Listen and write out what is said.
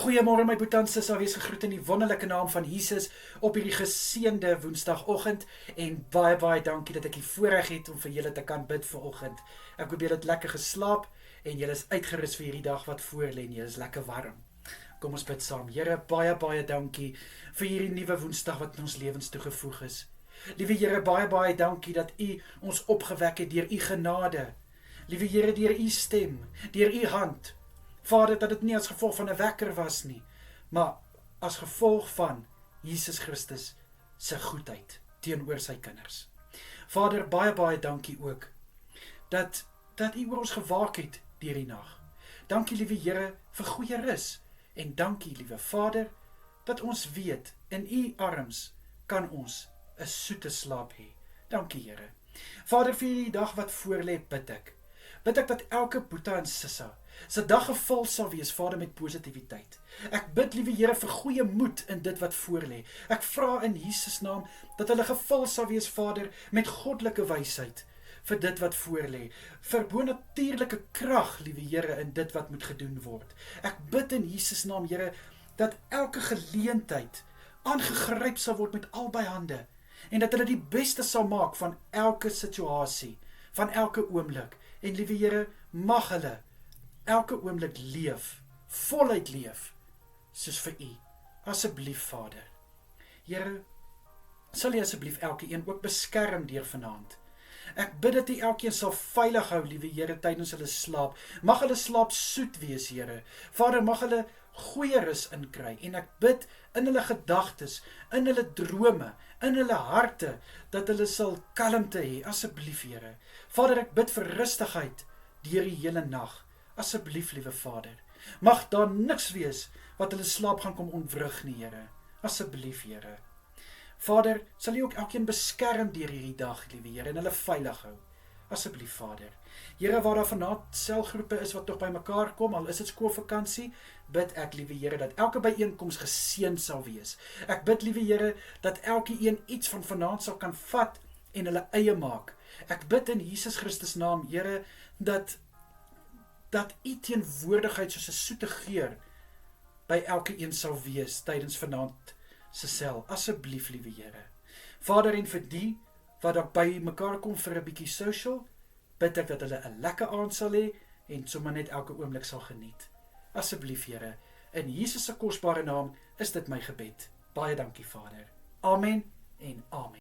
Goeiemôre my boetie en sisse, wees gegroet in die wonderlike naam van Jesus op hierdie geseënde Woensdagoggend en baie dankie dat ek die voorreg het om vir julle te kan bid vanoggend. Ek hoop julle het lekker geslaap en julle is uitgerus vir hierdie dag wat voorlê en julle is lekker warm. Kom ons bid saam. Here, baie dankie vir hierdie nuwe Woensdag wat in ons lewens toegevoeg is. Liewe Here, baie dankie dat U ons opgewek het deur U genade. Liewe Here, deur U stem, deur U hand. Vader, dat dit nie as gevolg van 'n wekker was nie, maar as gevolg van Jesus Christus se goedheid teenoor sy kinders. Vader, baie dankie ook dat U oor ons gewaak het deur die nag. Dankie, liewe Here, vir goeie rus en dankie, liewe Vader, dat ons weet in U arms kan ons 'n soete slaap hê. Dankie, Here. Vader, vir hierdie dag wat voorlê, bid ek dat elke boetie en sissa se dag gevul sal wees, Vader, met positiwiteit. Ek bid, liewe Here, vir goeie moed in dit wat voorlê. Ek vra in Jesus naam dat hulle gevul sal wees, Vader, met goddelike wysheid vir dit wat voorlê, vir bonatuurlike krag, liewe Here, in dit wat moet gedoen word. Ek bid in Jesus naam, Here, dat elke geleentheid aangegryp sal word met albei hande en dat hulle die beste sal maak van elke situasie, van elke oomblik. En liewe Here, mag hulle elke oomblik leef, voluit leef, soos vir U. Asseblief, Vader. Here, sal U asseblief elkeen ook beskerm deur vanaand. Ek bid dat U elkeen sal veilig hou, liewe Here, tydens hulle slaap. Mag hulle slaap soet wees, Here. Vader, mag hulle goeie rus inkry. En ek bid in hulle gedagtes, in hulle drome, in hulle harte, dat hulle sal kalmte hê, asseblief, Here. Vader, ek bid vir rustigheid deur die hele nag. Asseblief, liewe Vader. Mag daar niks wees wat hulle slaap gaan kom ontwrig nie, Here. Asseblief, Here. Vader, sal U ook elkeen beskerm deur hierdie dag, liewe Here, en hulle veilig hou. Asseblief, Vader. Here, waar daar vanaand selgroepe is wat nog by mekaar kom, al is dit skoolvakansie, bid ek, liewe Here, dat elke byeenkoms geseën sal wees. Ek bid, liewe Here, dat elkeen iets van vanaand sal kan vat en hulle eie maak. Ek bid in Jesus Christus naam, Here, dat U teenwoordigheid soos 'n soete geur by elkeen sal wees tydens vanaand se sel. Asseblief, liewe Here. Vader, en vir die wat dalk by mekaar kom vir 'n bietjie social, bid ek dat hulle 'n lekker aand sal hê en sommer net elke oomblik sal geniet. Asseblief, Here. In Jesus se kosbare naam is dit my gebed. Baie dankie, Vader. Amen en amen.